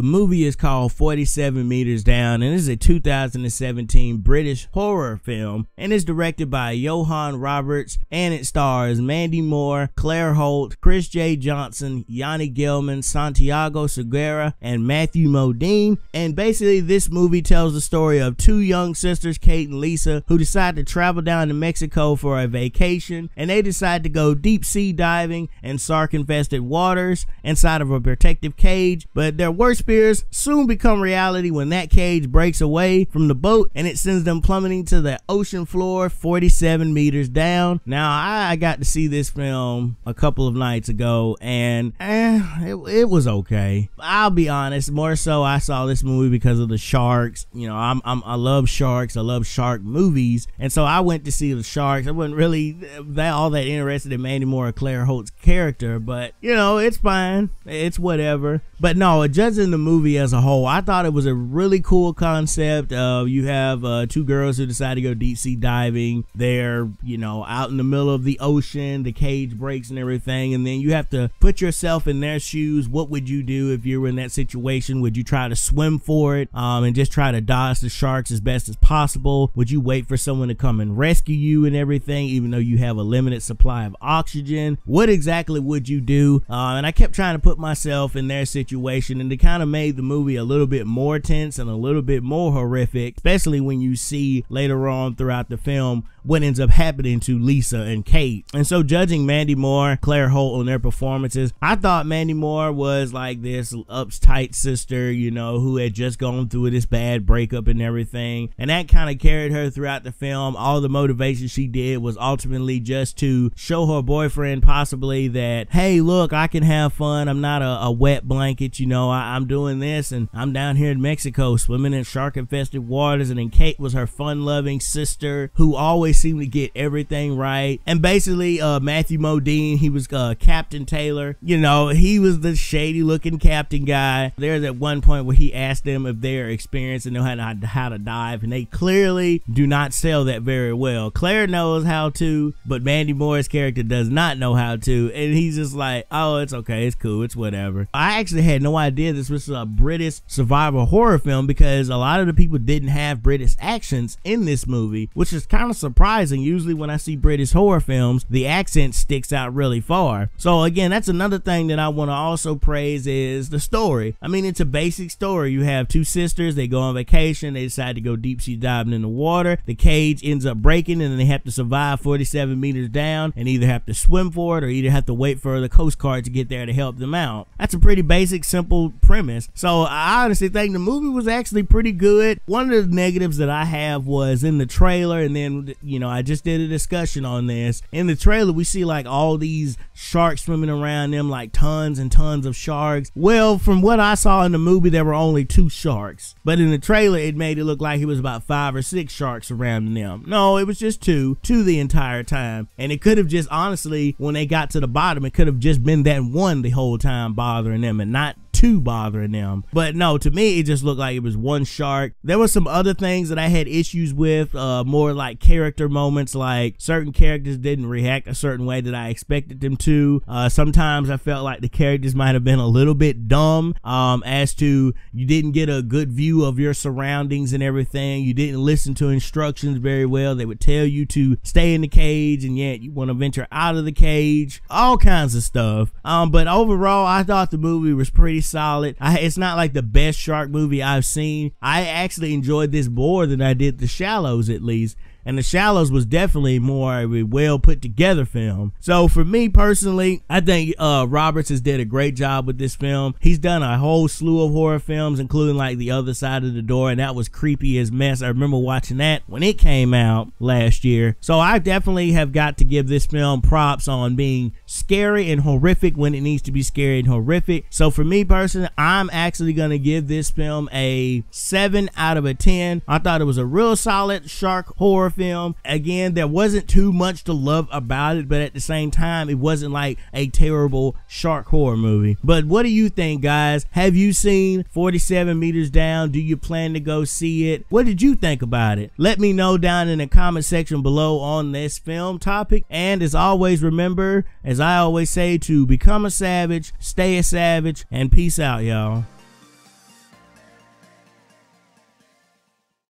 The movie is called 47 Meters Down, and it is a 2017 British horror film, and is directed by Johannes Roberts, and it stars Mandy Moore, Claire Holt, Chris J. Johnson, Yani Gellman, Santiago Segura, and Matthew Modine. And basically this movie tells the story of two young sisters, Kate and Lisa, who decide to travel down to Mexico for a vacation, and they decide to go deep sea diving in shark infested waters inside of a protective cage. But their worst fears soon become reality when that cage breaks away from the boat and it sends them plummeting to the ocean floor 47 meters down. Now I got to see this film a couple of nights ago, and it was okay. I'll be honest, more so I saw this movie because of the sharks. You know, I love sharks, I love shark movies, and so I went to see the sharks. I wasn't really all that interested in Mandy Moore or Claire Holt's character, but you know, it's fine, it's whatever. But no, judging the movie as a whole, I thought it was a really cool concept. You have two girls who decide to go deep sea diving. They're, you know, out in the middle of the ocean, the cage breaks and everything, and then you have to put yourself in their shoes. What would you do if you were in that situation? Would you try to swim for it and just try to dodge the sharks as best as possible? Would you wait for someone to come and rescue you and everything, even though you have a limited supply of oxygen? What exactly would you do? And I kept trying to put myself in their situation, and it kind of made the movie a little bit more tense and a little bit more horrific, especially when you see later on throughout the film what ends up happening to Lisa and Kate. And so judging Mandy Moore, Claire Holt on their performances, I thought Mandy Moore was like this uptight sister, you know, who had just gone through this bad breakup and everything, and that kind of carried her throughout the film. All the motivation she did was ultimately just to show her boyfriend possibly that, hey, look, I can have fun, I'm not a wet blanket, you know, I'm doing this, and I'm down here in Mexico swimming in shark infested waters. And then Kate was her fun loving sister who always seemed to get everything right. And basically Matthew Modine, he was Captain Taylor, you know, he was the shady looking captain guy. There's at one point where he asked them if they're experienced and know how to dive, and they clearly do not sell that very well. Claire knows how to, but Mandy Moore's character does not know how to, and he's just like, oh, it's okay, it's cool, it's whatever. I actually had no idea this was a British survival horror film, because a lot of the people didn't have British accents in this movie, which is kind of surprising. Usually when I see British horror films, the accent sticks out really far. So again, that's another thing that I want to also praise is the story. I mean, it's a basic story. You have two sisters, they go on vacation, they decide to go deep sea diving in the water, the cage ends up breaking, and then they have to survive 47 meters down and either have to swim for it or either have to wait for the Coast Guard to get there to help them out. That's a pretty basic, simple premise. So I honestly think the movie was actually pretty good. One of the negatives that I have was in the trailer, and then, you know, I just did a discussion on this. In the trailer, we see like all these sharks swimming around them, like tons and tons of sharks. Well, from what I saw in the movie, there were only 2 sharks, but in the trailer it made it look like it was about 5 or 6 sharks surrounding them. No, it was just two the entire time, and it could have just, honestly, when they got to the bottom, it could have just been that one the whole time bothering them and not 2 bothering them. But no, to me it just looked like it was 1 shark. There were some other things that I had issues with, more like character moments, like certain characters didn't react a certain way that I expected them to. Sometimes I felt like the characters might have been a little bit dumb, as to you didn't get a good view of your surroundings and everything. You didn't listen to instructions very well. They would tell you to stay in the cage, and yet you want to venture out of the cage, all kinds of stuff. But overall, I thought the movie was pretty solid. It's not like the best shark movie I've seen. I actually enjoyed this more than I did The Shallows, at least. And The Shallows was definitely more of a well put together film. So for me personally, I think Roberts has did a great job with this film. He's done a whole slew of horror films, including like The Other Side of the Door, and that was creepy as mess. I remember watching that when it came out last year. So I definitely have got to give this film props on being scary and horrific when it needs to be scary and horrific. So for me personally, I'm actually going to give this film a 7 out of 10. I thought it was a real solid shark horror film. Again, there wasn't too much to love about it, but at the same time, it wasn't like a terrible shark horror movie. But what do you think, guys? Have you seen 47 Meters Down? Do you plan to go see it? What did you think about it? Let me know down in the comment section below on this film topic. And as always, remember, as I always say, to become a savage, stay a savage, and peace out, y'all.